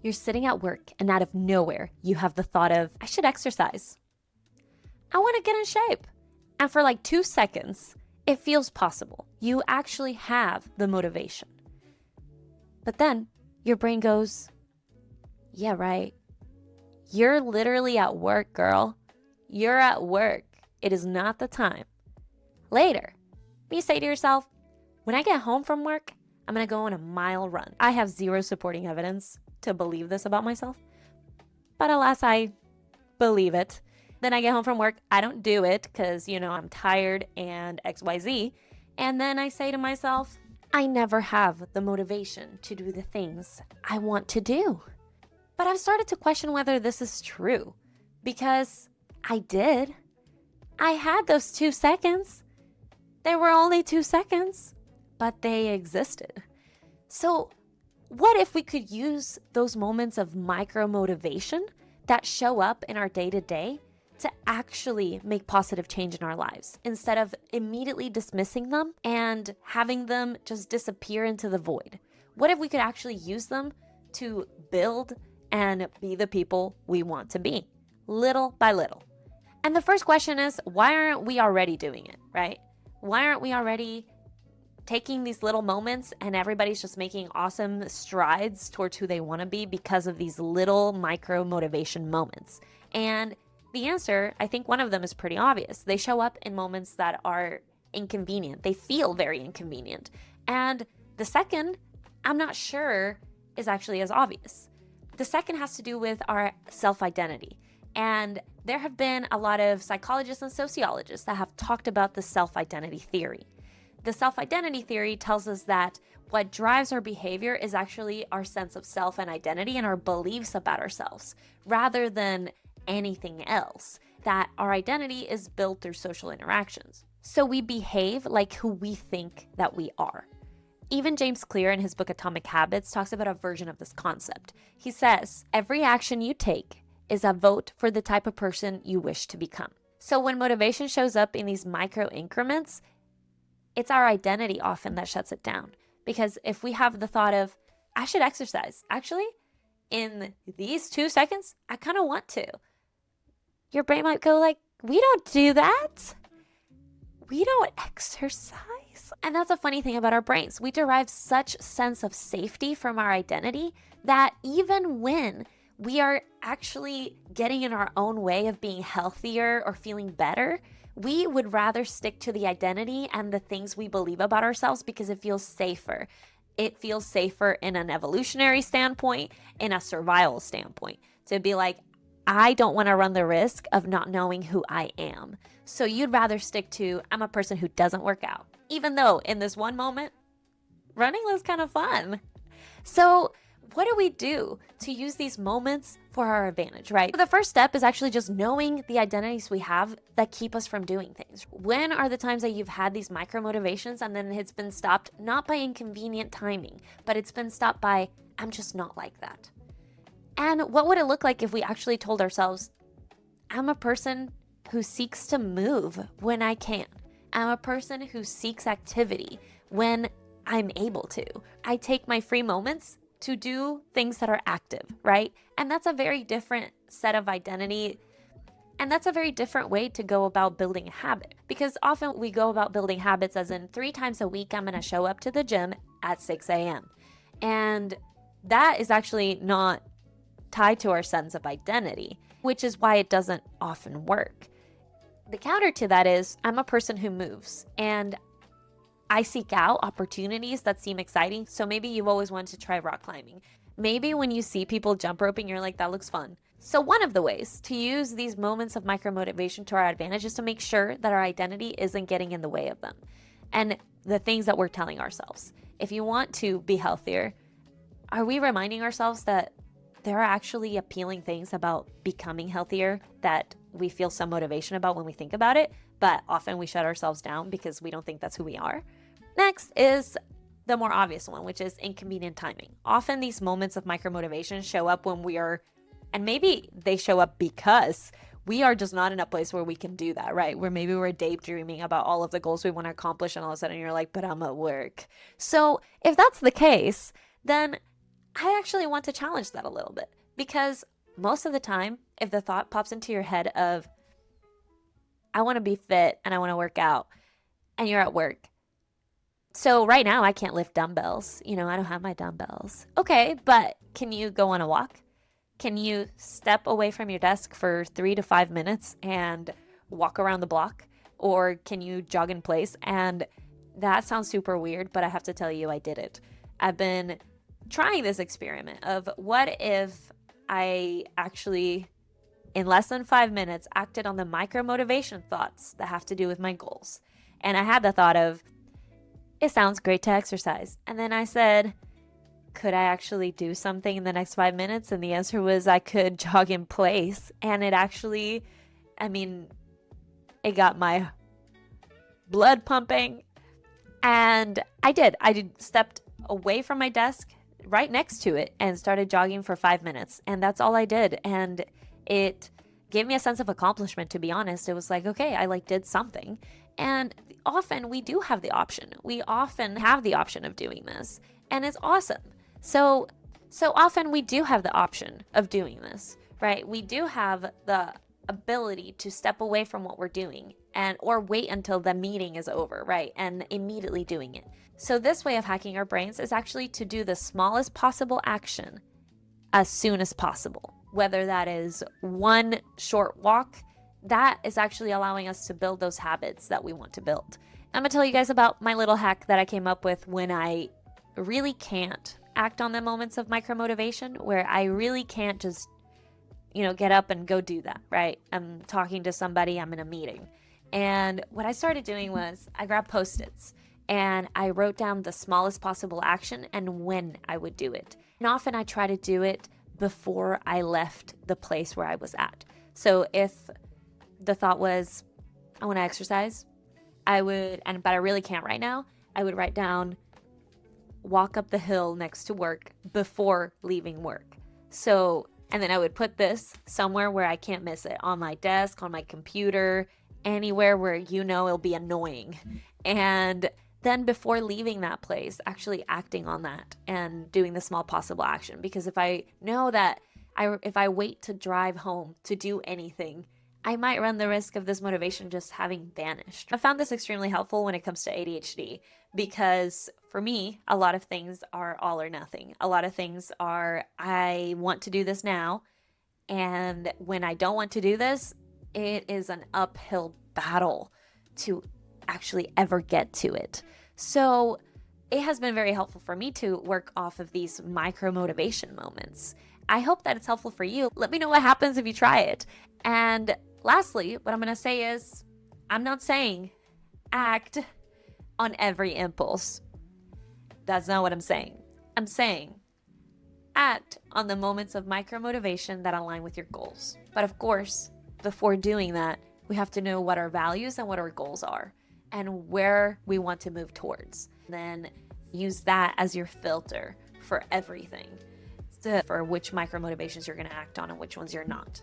You're sitting at work and out of nowhere, you have the thought of, I should exercise. I want to get in shape. And for like 2 seconds, it feels possible. You actually have the motivation. But then your brain goes, yeah, right. You're literally at work, girl. You're at work. It is not the time. Later, you say to yourself, when I get home from work, I'm going to go on a mile run. I have zero supporting evidence to believe this about myself, but alas, I believe it. Then I get home from work, I don't do it because, I'm tired and XYZ. And then I say to myself, I never have the motivation to do the things I want to do. But I've started to question whether this is true because I did. I had those 2 seconds. They were only 2 seconds, but they existed. So what if we could use those moments of micro motivation that show up in our day-to-day to actually make positive change in our lives instead of immediately dismissing them and having them just disappear into the void? What if we could actually use them to build and be the people we want to be, little by little? And the first question is, why aren't we already doing it, right? Why aren't we already taking these little moments and everybody's just making awesome strides towards who they want to be because of these little micro motivation moments? And the answer, I think one of them is pretty obvious. They show up in moments that are inconvenient. They feel very inconvenient. And the second, I'm not sure is actually as obvious. The second has to do with our self-identity. And there have been a lot of psychologists and sociologists that have talked about the self-identity theory. The self-identity theory tells us that what drives our behavior is actually our sense of self and identity and our beliefs about ourselves, rather than anything else, that our identity is built through social interactions. So we behave like who we think that we are. Even James Clear in his book Atomic Habits talks about a version of this concept. He says, every action you take is a vote for the type of person you wish to become. So when motivation shows up in these micro increments, it's our identity often that shuts it down. Because if we have the thought of, I should exercise, actually, in these 2 seconds, I kind of want to. Your brain might go like, we don't do that. We don't exercise. And that's a funny thing about our brains. We derive such sense of safety from our identity that even when we are actually getting in our own way of being healthier or feeling better, we would rather stick to the identity and the things we believe about ourselves because it feels safer. It feels safer in an evolutionary standpoint, in a survival standpoint, to be like, I don't want to run the risk of not knowing who I am. So you'd rather stick to, I'm a person who doesn't work out, even though in this one moment, running was kind of fun. So what do we do to use these moments for our advantage, right? The first step is actually just knowing the identities we have that keep us from doing things. When are the times that you've had these micro motivations and then it's been stopped, not by inconvenient timing, but it's been stopped by, I'm just not like that? And what would it look like if we actually told ourselves, I'm a person who seeks to move when I can. I'm a person who seeks activity when I'm able to. I take my free moments to do things that are active, right? And that's a very different set of identity. And that's a very different way to go about building a habit, because often we go about building habits as in 3 times a week, I'm going to show up to the gym at 6 a.m. And that is actually not tied to our sense of identity, which is why it doesn't often work. The counter to that is I'm a person who moves and I seek out opportunities that seem exciting. So maybe you've always wanted to try rock climbing. Maybe when you see people jump roping, you're like, that looks fun. So one of the ways to use these moments of micro motivation to our advantage is to make sure that our identity isn't getting in the way of them and the things that we're telling ourselves. If you want to be healthier, are we reminding ourselves that there are actually appealing things about becoming healthier that we feel some motivation about when we think about it, but often we shut ourselves down because we don't think that's who we are? Next is the more obvious one, which is inconvenient timing. Often these moments of micro motivation show up when we are, and maybe they show up because we are just not in a place where we can do that, right? Where maybe we're daydreaming about all of the goals we want to accomplish and all of a sudden you're like, but I'm at work. So if that's the case, then I actually want to challenge that a little bit, because most of the time, if the thought pops into your head of, I want to be fit and I want to work out, and you're at work. So right now I can't lift dumbbells. I don't have my dumbbells. Okay, but can you go on a walk? Can you step away from your desk for 3 to 5 minutes and walk around the block? Or can you jog in place? And that sounds super weird, but I have to tell you, I did it. I've been trying this experiment of, what if I actually, in less than 5 minutes, acted on the micro motivation thoughts that have to do with my goals. And I had the thought of, it sounds great to exercise. And then I said, could I actually do something in the next 5 minutes? And the answer was, I could jog in place. And it actually, it got my blood pumping. And I did. Stepped away from my desk right next to it and started jogging for 5 minutes. And that's all I did. And it gave me a sense of accomplishment, to be honest. It was like, okay, I did something. And often we do have the option. We often have the option of doing this. And it's awesome. So often we do have the option of doing this, right? We do have the ability to step away from what we're doing or wait until the meeting is over, right? And immediately doing it. So this way of hacking our brains is actually to do the smallest possible action as soon as possible. Whether that is one short walk, that is actually allowing us to build those habits that we want to build. I'm gonna tell you guys about my little hack that I came up with when I really can't act on the moments of micromotivation, where I really can't just, get up and go do that, right? I'm talking to somebody, I'm in a meeting. And what I started doing was I grabbed Post-its and I wrote down the smallest possible action and when I would do it. And often I try to do it before I left the place where I was at. So if the thought was, I want to exercise, but I really can't right now, I would write down, walk up the hill next to work before leaving work. And then I would put this somewhere where I can't miss it, on my desk, on my computer, anywhere where it'll be annoying. And then before leaving that place, actually acting on that and doing the small possible action. Because if I know that if I wait to drive home to do anything, I might run the risk of this motivation just having vanished. I found this extremely helpful when it comes to ADHD, because for me, a lot of things are all or nothing. A lot of things are, I want to do this now, and when I don't want to do this, it is an uphill battle to actually ever get to it. So it has been very helpful for me to work off of these micro motivation moments. I hope that it's helpful for you. Let me know what happens if you try it. And lastly, what I'm going to say is, I'm not saying act on every impulse. That's not what I'm saying. I'm saying act on the moments of micro motivation that align with your goals. But of course, before doing that, we have to know what our values and what our goals are and where we want to move towards. Then use that as your filter for everything, for which micro motivations you're going to act on and which ones you're not.